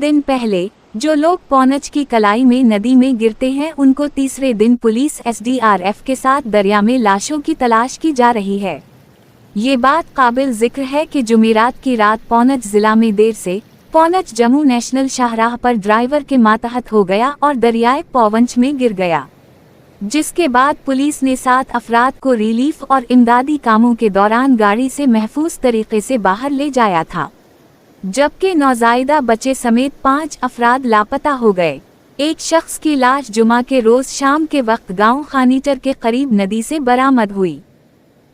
दिन पहले जो लोग पौनच की कलाई में नदी में गिरते हैं उनको तीसरे दिन पुलिस एसडीआरएफ के साथ दरिया में लाशों की तलाश की जा रही है। ये बात काबिल जिक्र है कि जुमेरात की रात पौनच जिला में देर से पौनच जम्मू नेशनल शाहराह पर ड्राइवर के मातहत हो गया और दरियाए पौवंच में गिर गया, जिसके बाद पुलिस ने 7 अफराद को रिलीफ और इमदादी कामों के दौरान गाड़ी से महफूज तरीके से बाहर ले जाया था, जबकि नौजायदा बच्चे समेत 5 अफराद लापता हो गए। एक शख्स की लाश जुमा के रोज शाम के वक्त गांव खानीटर के करीब नदी से बरामद हुई,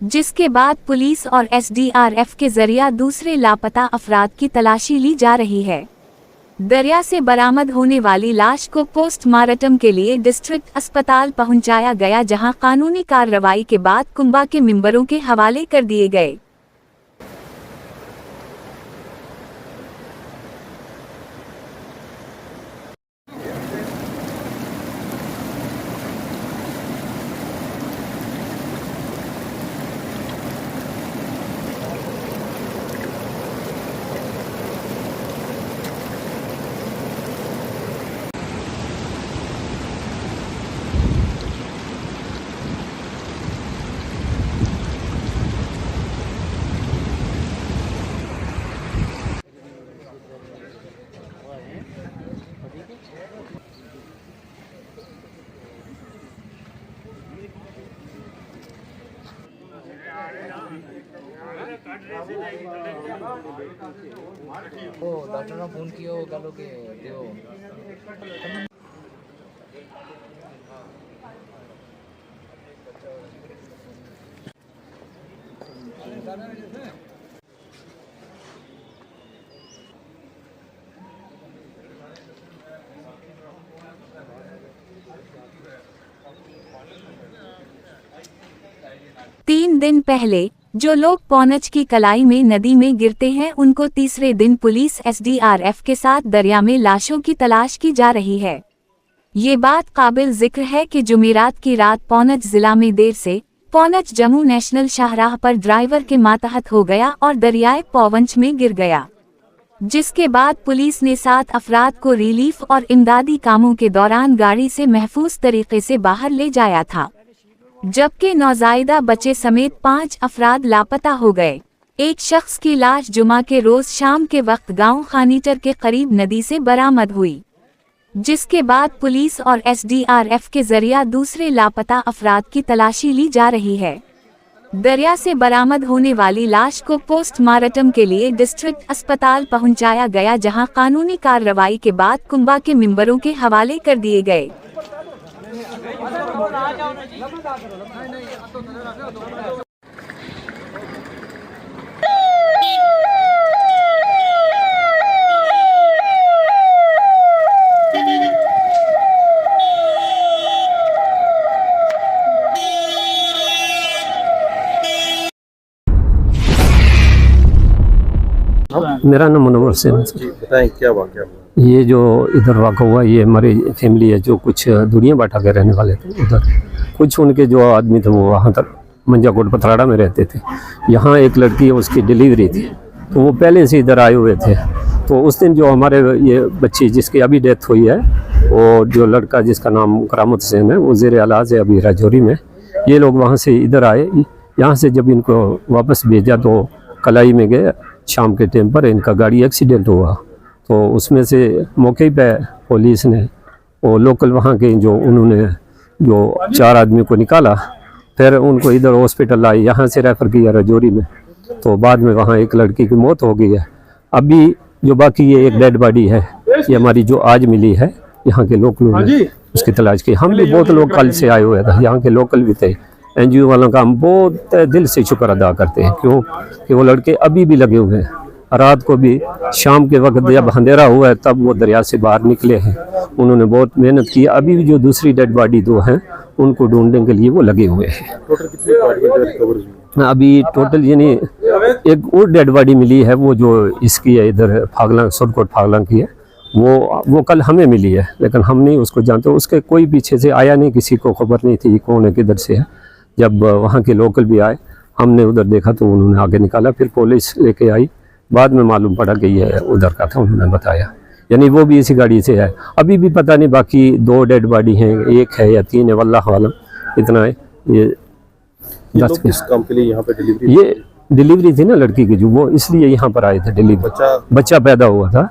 जिसके बाद पुलिस और एसडीआरएफ के जरिए दूसरे लापता अफराद की तलाशी ली जा रही है। दरिया से बरामद होने वाली लाश को पोस्टमार्टम के लिए डिस्ट्रिक्ट अस्पताल पहुंचाया गया, जहां कानूनी कार्रवाई के बाद कुंबा के मेंबरों के हवाले कर दिए गए। डॉक्टर ने फोन किया गलो के देओ तीन दिन पहले जो लोग पौनच की कलाई में नदी में गिरते हैं उनको तीसरे दिन पुलिस एसडीआरएफ के साथ दरिया में लाशों की तलाश की जा रही है। ये बात काबिल जिक्र है कि जुमेरात की रात पौनच जिला में देर से पौनच जम्मू नेशनल शाहराह पर ड्राइवर के मातहत हो गया और दरियाए पौवंच में गिर गया, जिसके बाद पुलिस ने 7 अफराद को रिलीफ और इमदादी कामों के दौरान गाड़ी से महफूज तरीके से बाहर ले जाया था, जबकि नौजायदा बच्चे समेत 5 अफराद लापता हो गए। एक शख्स की लाश जुमा के रोज शाम के वक्त गांव खानीटर के करीब नदी से बरामद हुई, जिसके बाद पुलिस और एसडीआरएफ के जरिए दूसरे लापता अफराद की तलाशी ली जा रही है। दरिया से बरामद होने वाली लाश को पोस्टमार्टम के लिए डिस्ट्रिक्ट अस्पताल पहुंचाया गया, जहां कानूनी कार्रवाई के बाद कुंबा के मेंबरों के हवाले कर दिए गए। मेरा नाम मुनव्वर हुसैन। बताएं क्या वाक़या हुआ? ये जो इधर वाक़ा हुआ, ये हमारी फैमिली है जो कुछ दुनिया बाटा के रहने वाले थे। उधर कुछ उनके जो आदमी थे वो वहाँ तक मंजाकोट पथराड़ा में रहते थे। यहाँ एक लड़की है, उसकी डिलीवरी थी, तो वो पहले से इधर आए हुए थे। तो उस दिन जो हमारे ये बच्ची जिसकी अभी डेथ हुई है, और जो लड़का जिसका नाम करामत हुसैन है, वो ज़ेर इलाज है अभी राजौरी में। ये लोग वहाँ से इधर आए। यहाँ से जब इनको वापस भेजा तो कलाई में गए। शाम के टाइम पर इनका गाड़ी एक्सीडेंट हुआ, तो उसमें से मौके पे पुलिस ने वो लोकल वहाँ के जो उन्होंने जो 4 आदमी को निकाला, फिर उनको इधर हॉस्पिटल लाई, यहाँ से रेफ़र किया राजौरी में। तो बाद में वहाँ एक लड़की की मौत हो गई है। अभी जो बाकी ये एक डेड बॉडी है, ये हमारी जो आज मिली है, यहाँ के लोकलों ने उसकी तलाश की। हम भी बहुत लोग कल से आए हुए थे, यहाँ के लोकल भी थे। एनजीओ वालों का हम बहुत दिल से शुक्र अदा करते हैं, क्यों कि वो लड़के अभी भी लगे हुए हैं। रात को भी शाम के वक्त जब अंधेरा हुआ है तब वो दरिया से बाहर निकले हैं। उन्होंने बहुत मेहनत की। अभी भी जो दूसरी डेड बॉडी 2 हैं उनको ढूंढने के लिए वो लगे हुए हैं। टोटल कितनी बॉडी रिकवर हुई? अभी टोटल यानी एक और डेड बॉडी मिली है, वो जो इसकी है इधर फागला सुरकोट फागला की है, वो कल हमें मिली है, लेकिन हम नहीं उसको जानते। उसके कोई पीछे से आया नहीं, किसी को खबर नहीं थी कौन है किधर से है। जब वहाँ के लोकल भी आए, हमने उधर देखा तो उन्होंने आगे निकाला, फिर पुलिस लेके आई। बाद में मालूम पड़ा कि ये उधर का था, उन्होंने बताया। यानी वो भी इसी गाड़ी से है। अभी भी पता नहीं, बाकी 2 डेड बॉडी हैं, 1 है या 3 है, वल्लाह आलम। इतना है। ये ये 10 लोग किस काम के लिए यहाँ पे डिलीवरी? ये डिलीवरी थी ना लड़की की, जो वो इसलिए यहाँ पर आए थे डिलीवरी। बच्चा पैदा हुआ था।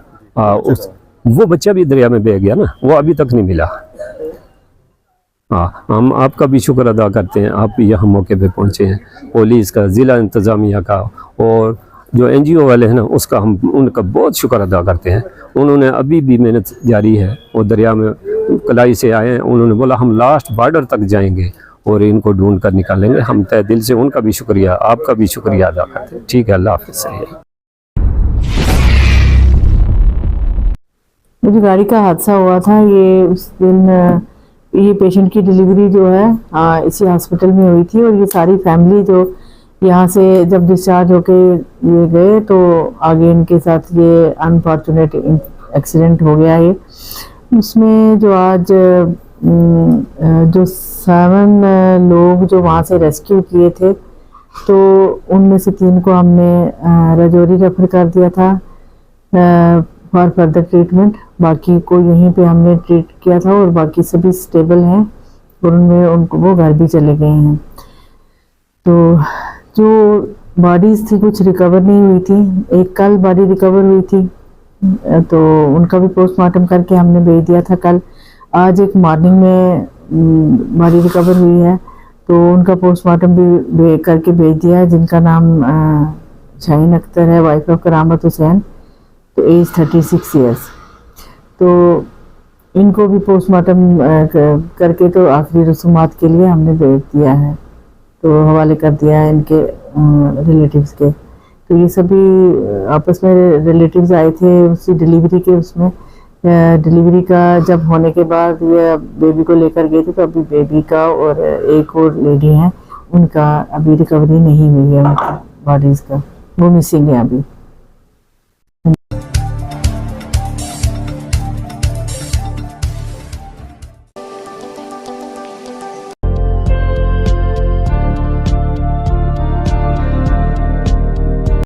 वो बच्चा भी दरिया में बह गया ना, वो अभी तक नहीं मिला। हाँ, हम आपका भी शुक्र अदा करते हैं, आप भी यहाँ मौके पे पहुँचे हैं, पुलिस का, ज़िला इंतज़ामिया का और जो NGO वाले हैं ना, उसका हम उनका बहुत शुक्र अदा करते हैं। उन्होंने अभी भी मेहनत जारी है। वो दरिया में कलाई से आए हैं, उन्होंने बोला हम लास्ट बॉर्डर तक जाएंगे और इनको ढूंढ कर निकालेंगे। हम तय दिल से उनका भी शुक्रिया, आपका भी शुक्रिया अदा करते हैं। ठीक है, अल्लाह हाफ़िज़। मुझे गाड़ी का हादसा हुआ था, ये उस दिन ये पेशेंट की डिलीवरी जो है इसी हॉस्पिटल में हुई थी, और ये सारी फैमिली जो यहाँ से जब डिस्चार्ज होके ये गए तो आगे इनके साथ ये अनफॉर्चुनेट एक्सीडेंट हो गया है। उसमें जो आज जो 7 लोग जो वहाँ से रेस्क्यू किए थे, तो उनमें से 3 को हमने राजौरी रेफर कर दिया था फॉर फर्दर ट्रीटमेंट। बाकी को यहीं पे हमने ट्रीट किया था और बाकी सभी स्टेबल हैं और उनमें उनको वो घर भी चले गए हैं। तो जो बॉडीज़ थी कुछ रिकवर नहीं हुई थी, एक कल बॉडी रिकवर हुई थी, तो उनका भी पोस्टमार्टम करके हमने भेज दिया था कल। आज एक मॉर्निंग में बॉडी रिकवर हुई है, तो उनका पोस्टमार्टम भी करके भेज दिया है, जिनका नाम शाहीन अख्तर है, वाइफ ऑफ करामत हुसैन, तो एज 36 ईयर्स। तो इनको भी पोस्टमार्टम करके तो आखिरी रसूमात के लिए हमने भेज दिया है, तो हवाले कर दिया है इनके रिलेटिव्स के। तो ये सभी आपस में रिलेटिव्स आए थे उसी डिलीवरी के, उसमें डिलीवरी का जब होने के बाद ये बेबी को लेकर गए थे, तो अभी बेबी का और एक और लेडी हैं, उनका अभी रिकवरी नहीं हुई है, बॉडीज़ का वो मिसिंग है अभी।